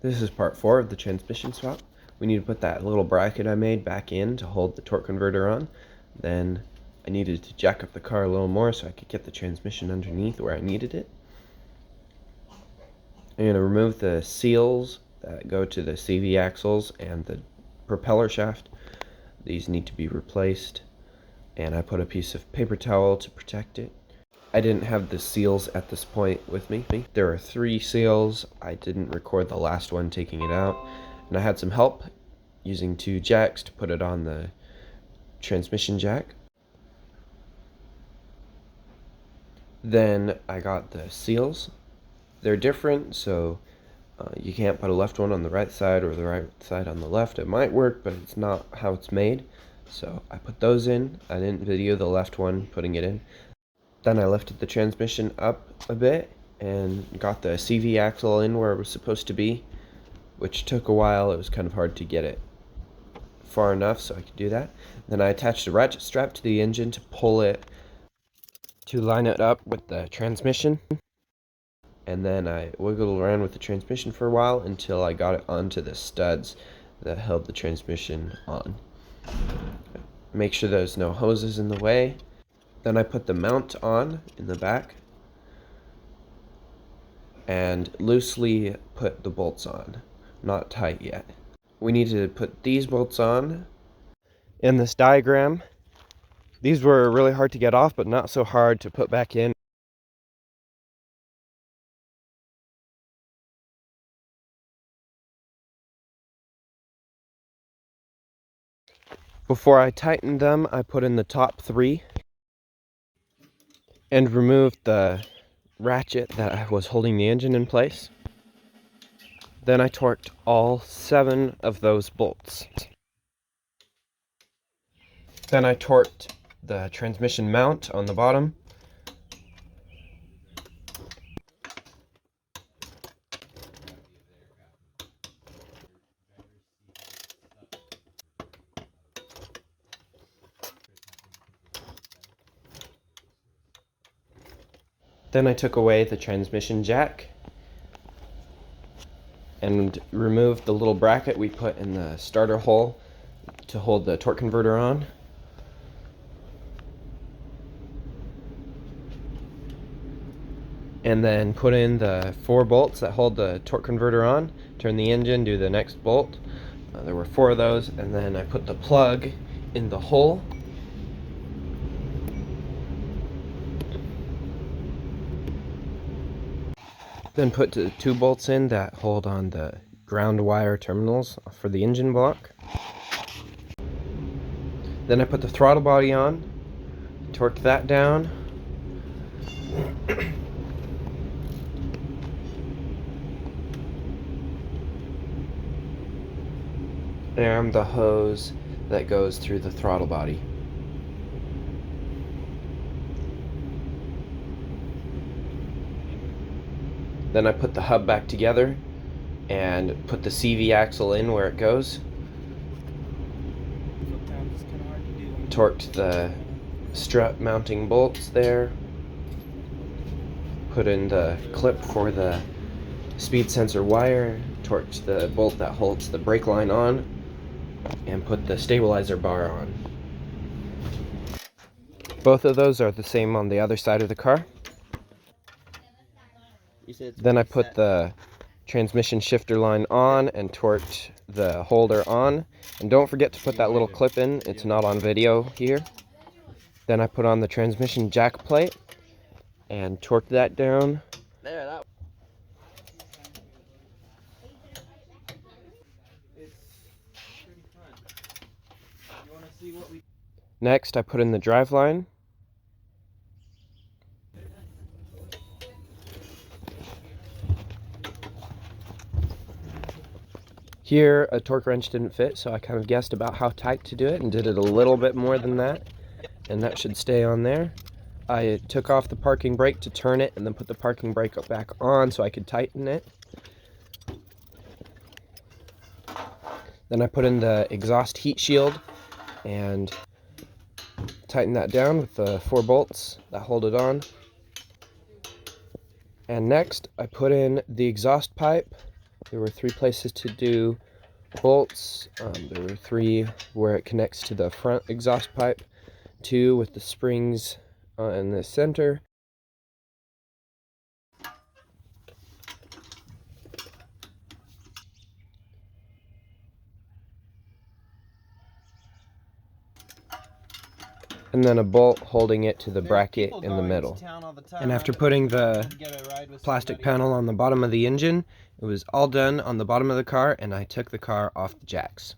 This is part 4 of the transmission swap. We need to put that little bracket I made back in to hold the torque converter on. Then I needed to jack up the car a little more so I could get the transmission underneath where I needed it. I'm going to remove the seals that go to the CV axles and the propeller shaft. These need to be replaced, and I put a piece of paper towel to protect it. I didn't have the seals at this point with me. There are 3 seals. I didn't record the last one taking it out, and I had some help using 2 jacks to put it on the transmission jack. Then I got the seals. They're different, so you can't put a left one on the right side or the right side on the left. It might work, but it's not how it's made. So I put those in. I didn't video the left one putting it in. Then I lifted the transmission up a bit and got the CV axle in where it was supposed to be, which took a while. It was kind of hard to get it far enough so I could do that. Then I attached a ratchet strap to the engine to pull it, to line it up with the transmission. And then I wiggled around with the transmission for a while until I got it onto the studs that held the transmission on. Make sure there's no hoses in the way. Then I put the mount on in the back and loosely put the bolts on, not tight yet. We need to put these bolts on. In this diagram, these were really hard to get off, but not so hard to put back in. Before I tightened them, I put in the top 3 and removed the ratchet that was holding the engine in place. Then I torqued all 7 of those bolts. Then I torqued the transmission mount on the bottom. Then I took away the transmission jack and removed the little bracket we put in the starter hole to hold the torque converter on. And then put in the 4 bolts that hold the torque converter on, turn the engine, do the next bolt. There were 4 of those, and then I put the plug in the hole. Then put the 2 bolts in that hold on the ground wire terminals for the engine block. Then I put the throttle body on, torqued that down. And the hose that goes through the throttle body. Then I put the hub back together and put the CV axle in where it goes. Torqued the strut mounting bolts there. Put in the clip for the speed sensor wire. Torqued the bolt that holds the brake line on. And put the stabilizer bar on. Both of those are the same on the other side of the car. Then I put the transmission shifter line on and torqued the holder on. And don't forget to put that little clip in. It's not on video here. Then I put on the transmission jack plate and torqued that down. Next, I put in the drive line. Here, a torque wrench didn't fit, so I kind of guessed about how tight to do it and did it a little bit more than that, and that should stay on there. I took off the parking brake to turn it and then put the parking brake back on so I could tighten it. Then I put in the exhaust heat shield and tighten that down with the 4 bolts that hold it on. And next I put in the exhaust pipe There were 3 places to do bolts. There were 3 where it connects to the front exhaust pipe, 2 with the springs in the center, and then a bolt holding it to the bracket in the middle. And after putting the plastic panel on the bottom of the engine, it was all done on the bottom of the car, and I took the car off the jacks.